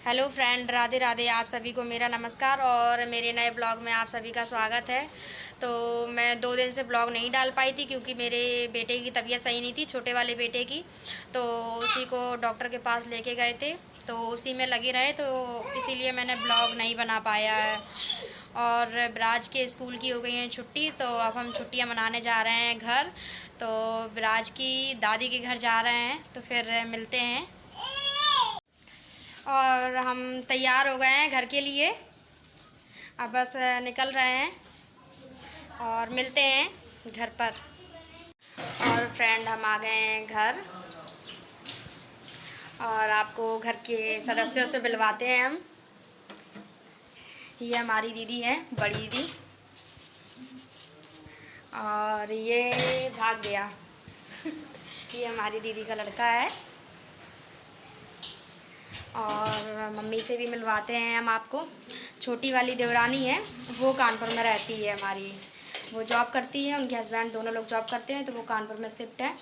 Hello friend, Radhe Radhe. आप सभी को मेरा नमस्कार और मेरे नए ब्लॉग में आप सभी का स्वागत है। तो मैं 2 दिन से ब्लॉग नहीं डाल पाई थी क्योंकि मेरे बेटे की तबीयत सही नहीं थी, छोटे वाले बेटे की। तो उसी को डॉक्टर के पास लेके गए थे, तो उसी में लगे रहे, तो इसीलिए मैंने ब्लॉग नहीं बना पाया है। और विराज के स्कूल की हो गई है छुट्टी, तो अब हम छुट्टियां मनाने जा रहे हैं घर। तो विराज की दादी के घर जा रहे हैं, तो फिर मिलते हैं। और हम तैयार हो गए हैं घर के लिए, अब बस निकल रहे हैं और मिलते हैं घर पर। और फ्रेंड, हम आ गए हैं घर और आपको घर के सदस्यों से मिलवाते हैं हम। ये हमारी दीदी है, बड़ी दीदी, और ये भाग गया ये हमारी दीदी का लड़का है। और मम्मी से भी मिलवाते हैं हम आपको। छोटी वाली देवरानी है, वो कानपुर में रहती है हमारी, वो जॉब करती है, उनके हस्बैंड दोनों लोग जॉब करते हैं, तो वो कानपुर में शिफ्ट है।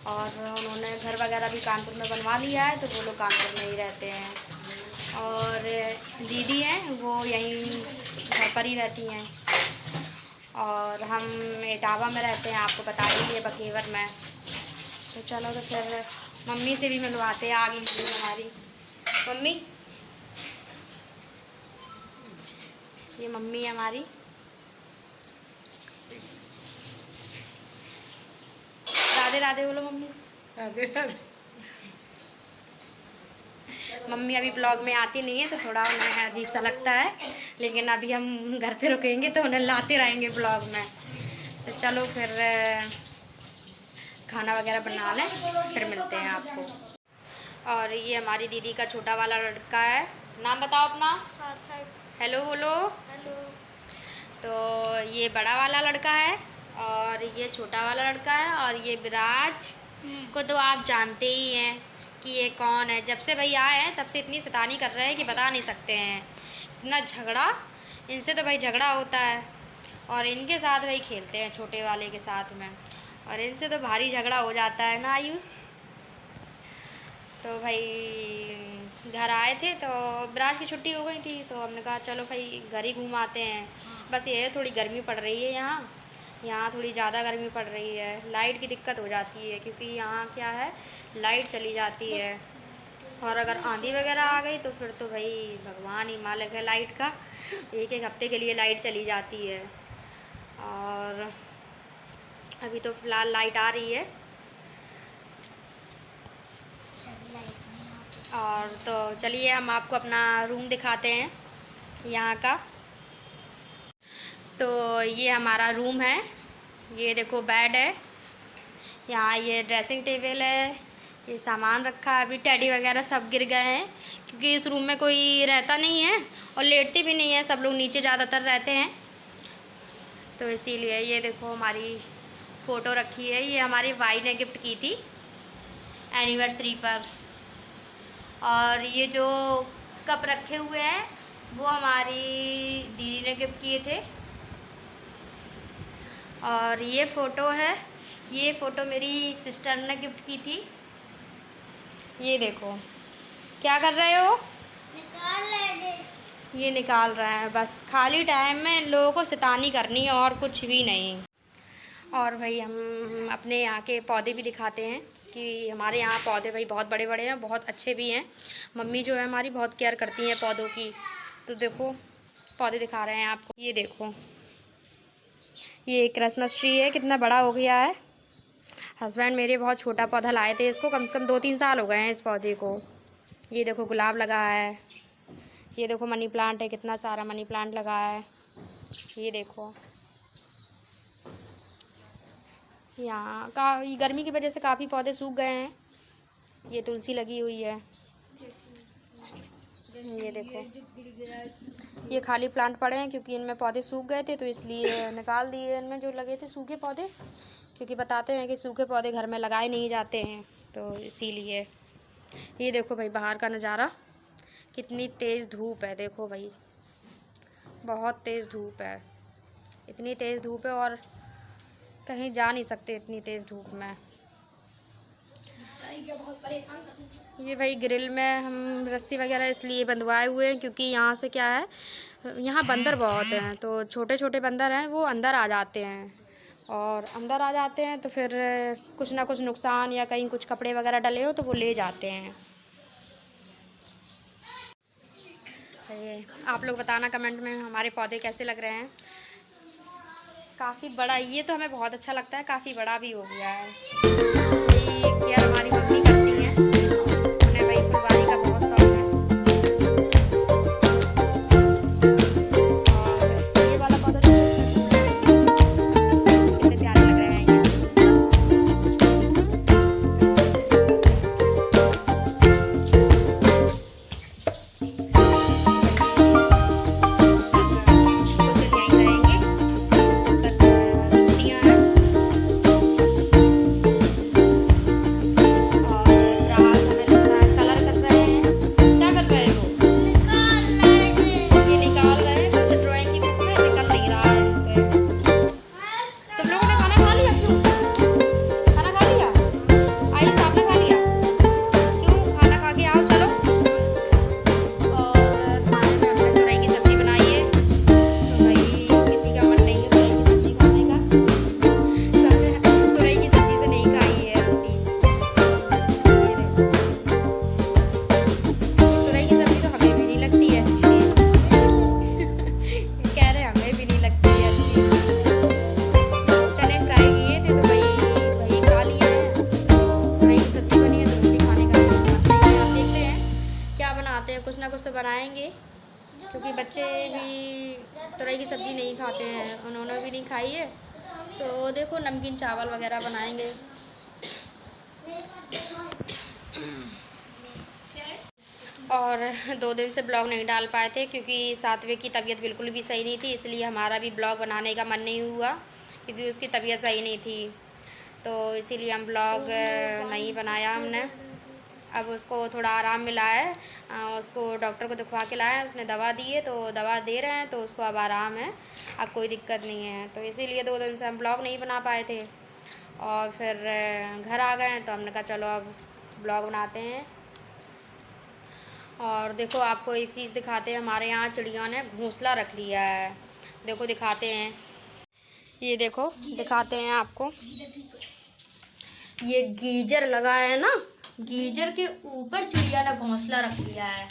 और उन्होंने घर वगैरह भी कानपुर में बनवा लिया है, तो वो लोग कानपुर में ही रहते हैं। और दीदी हैं, वो यहीं घर पर ही रहती हैं। और हम इटावा में रहते हैं, आपको बता ही है, बकेवर में। तो चलो, तो फिर मम्मी से भी मिलवाते हैं। आगे हमारी मम्मी, ये मम्मी है हमारी। राधे राधे बोलो मम्मी। राधे राधे। मम्मी अभी ब्लॉग में आती नहीं है, तो थोड़ा उन्हें अजीब सा लगता है, लेकिन अभी हम घर पे रुकेंगे तो उन्हें लाते रहेंगे ब्लॉग में। तो चलो फिर खाना वगैरह बना लें, फिर मिलते हैं आपको। और ये हमारी दीदी का छोटा वाला लड़का है। नाम बताओ अपना। हेलो बोलो। हेलो। तो ये बड़ा वाला लड़का है और ये छोटा वाला लड़का है। और ये विराज को तो आप जानते ही हैं कि ये कौन है। जब से भाई आए हैं तब से इतनी शैतानी कर रहे हैं कि बता नहीं सकते हैं। इतना झगड़ा, इनसे तो भाई झगड़ा होता है, और इनके साथ भाई खेलते हैं छोटे वाले के साथ में, और इनसे तो भारी झगड़ा हो जाता है ना आयुष। तो भाई घर आए थे, तो विराज की छुट्टी हो गई थी, तो हमने कहा चलो भाई घर ही घूम आते हैं। बस ये है, थोड़ी गर्मी पड़ रही है यहाँ थोड़ी ज़्यादा गर्मी पड़ रही है। लाइट की दिक्कत हो जाती है क्योंकि यहाँ क्या है, लाइट चली जाती है। और अगर आंधी वगैरह आ गई तो फिर तो भाई भगवान ही मालिक है लाइट का। एक एक हफ्ते के लिए लाइट चली जाती है। और अभी तो फ़िलहाल लाइट आ रही है। और तो चलिए हम आपको अपना रूम दिखाते हैं यहाँ का। तो ये हमारा रूम है, ये देखो बेड है, यहाँ ये ड्रेसिंग टेबल है, ये सामान रखा है। अभी टेडी वगैरह सब गिर गए हैं क्योंकि इस रूम में कोई रहता नहीं है और लेटते भी नहीं है, सब लोग नीचे ज़्यादातर रहते हैं, तो इसीलिए। ये देखो हमारी फ़ोटो रखी है, ये हमारी भाई ने गिफ्ट की थी एनिवर्सरी पर। और ये जो कप रखे हुए हैं वो हमारी दीदी ने गिफ्ट किए थे। और ये फ़ोटो है, ये फ़ोटो मेरी सिस्टर ने गिफ्ट की थी। ये देखो, क्या कर रहे हो? निकाल ले। ये निकाल रहे हैं। बस खाली टाइम में इन लोगों को शैतानी करनी है और कुछ भी नहीं। और भाई हम अपने यहाँ के पौधे भी दिखाते हैं कि हमारे यहाँ पौधे भाई बहुत बड़े बड़े हैं, बहुत अच्छे भी हैं। मम्मी जो है हमारी बहुत केयर करती हैं पौधों की। तो देखो पौधे दिखा रहे हैं आपको, ये देखो, ये क्रिसमस ट्री है, कितना बड़ा हो गया है। हस्बैंड मेरे बहुत छोटा पौधा लाए थे, इसको कम से कम 2-3 साल हो गए हैं इस पौधे को। ये देखो गुलाब लगा है, ये देखो मनी प्लांट है, कितना सारा मनी प्लांट लगा है। ये देखो यहाँ का, गर्मी की वजह से काफ़ी पौधे सूख गए हैं। ये तुलसी लगी हुई है, ये देखो, ये खाली प्लांट पड़े हैं क्योंकि इनमें पौधे सूख गए थे, तो इसलिए निकाल दिए इनमें जो लगे थे सूखे पौधे, क्योंकि बताते हैं कि सूखे पौधे घर में लगाए नहीं जाते हैं, तो इसीलिए। ये देखो भाई बाहर का नज़ारा, कितनी तेज़ धूप है, देखो भाई बहुत तेज़ धूप है, इतनी तेज़ धूप है और कहीं जा नहीं सकते इतनी तेज़ धूप में। ये भाई ग्रिल में हम रस्सी वगैरह इसलिए बंधवाए हुए हैं क्योंकि यहाँ से क्या है, यहाँ बंदर बहुत हैं, तो छोटे छोटे बंदर हैं वो अंदर आ जाते हैं, और अंदर आ जाते हैं तो फिर कुछ ना कुछ नुकसान या कहीं कुछ कपड़े वगैरह डले हो तो वो ले जाते हैं। ये आप लोग बताना कमेंट में हमारे पौधे कैसे लग रहे हैं। काफ़ी बड़ा, ये तो हमें बहुत अच्छा लगता है, काफ़ी बड़ा भी हो गया है। ये केयर हमारी मम्मी करती हैं, उन्हें भाई फुलवारी का बहुत शौक है। और ये वाला पौधा कितने प्यारे लग रहे हैं ये। कुछ दिन यहीं रहेंगे जब तक छुट्टियाँ हैं। और राहत हमें लगता है कलर कर रहे हैं। क्या कर रहे हो? ये निकाल रहे हैं कुछ ड्राइंग की बुक में, निकल नहीं रहा है इनसे। तुम लोगों ने खाना खा लिया? क्यों खाना खा लिया? आयुष आपने खा लिया? क्यों खाना खा के आओ चलो। और खाने में हमने तुरई की सब्जी बनाई है, तो भाई किसी का मन नहीं है तुरई की सब्जी खाने का। सबने तुरई की सब्जी से नहीं खाई है रोटी। ये देखो, ये तुरई की सब्जी तो हमें भी नहीं लगती है अच्छी। कह रहे हमें भी नहीं लगती है अच्छी। चने फ्राई किए थे तो भाई खा लिए हैं। तुरई की सब्जी बनी है तो रोटी खाने का मन नहीं है। अब देखते हैं क्या बनाते हैं, कुछ ना कुछ तो बनाएंगे क्योंकि बच्चे भी तुरई की सब्जी नहीं खाते हैं, उन्होंने भी नहीं खाई है। तो देखो नमकीन चावल वगैरह बनाएंगे। और 2 दिन से ब्लॉग नहीं डाल पाए थे क्योंकि सातवें की तबीयत बिल्कुल भी सही नहीं थी, इसलिए हमारा भी ब्लॉग बनाने का मन नहीं हुआ क्योंकि उसकी तबीयत सही नहीं थी, तो इसीलिए हम ब्लॉग नहीं बनाया हमने। अब उसको थोड़ा आराम मिला है, उसको डॉक्टर को दिखवा के लाया है, उसने दवा दी है तो दवा दे रहे हैं, तो उसको अब आराम है, अब कोई दिक्कत नहीं है। तो इसीलिए 2 दिन से हम ब्लॉग नहीं बना पाए थे, और फिर घर आ गए हैं तो हमने कहा चलो अब ब्लॉग बनाते हैं। और देखो आपको एक चीज़ दिखाते हैं, हमारे यहाँ चिड़िया ने घोंसला रख लिया है। देखो दिखाते हैं, ये देखो दिखाते हैं आपको। ये गीजर लगा है ना, गीजर के ऊपर चिड़िया ने घोंसला रख लिया है।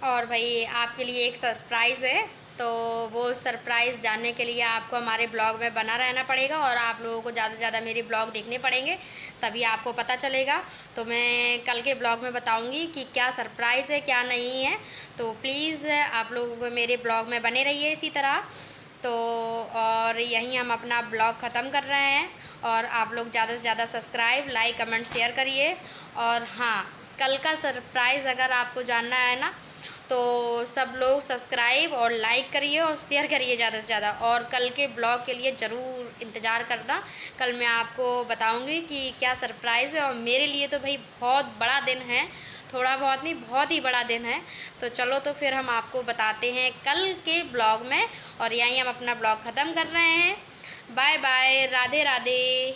और भाई आपके लिए एक सरप्राइज़ है, तो वो सरप्राइज़ जानने के लिए आपको हमारे ब्लॉग में बना रहना पड़ेगा, और आप लोगों को ज़्यादा से ज़्यादा मेरे ब्लॉग देखने पड़ेंगे, तभी आपको पता चलेगा। तो मैं कल के ब्लॉग में बताऊंगी कि क्या सरप्राइज़ है क्या नहीं है, तो प्लीज़ आप लोग मेरे ब्लॉग में बने रहिए इसी तरह। तो और यहीं हम अपना ब्लॉग ख़त्म कर रहे हैं, और आप लोग ज़्यादा से ज़्यादा सब्सक्राइब, लाइक, कमेंट, शेयर करिए। और हाँ, कल का सरप्राइज़ अगर आपको जानना है ना, तो सब लोग सब्सक्राइब और लाइक करिए और शेयर करिए ज़्यादा से ज़्यादा, और कल के ब्लॉग के लिए ज़रूर इंतज़ार करना। कल मैं आपको बताऊंगी कि क्या सरप्राइज़ है, और मेरे लिए तो भाई बहुत बड़ा दिन है, थोड़ा बहुत नहीं बहुत ही बड़ा दिन है। तो चलो तो फिर हम आपको बताते हैं कल के ब्लॉग में, और यहीं हम अपना ब्लॉग ख़त्म कर रहे हैं। Bye bye, Radhe Radhe.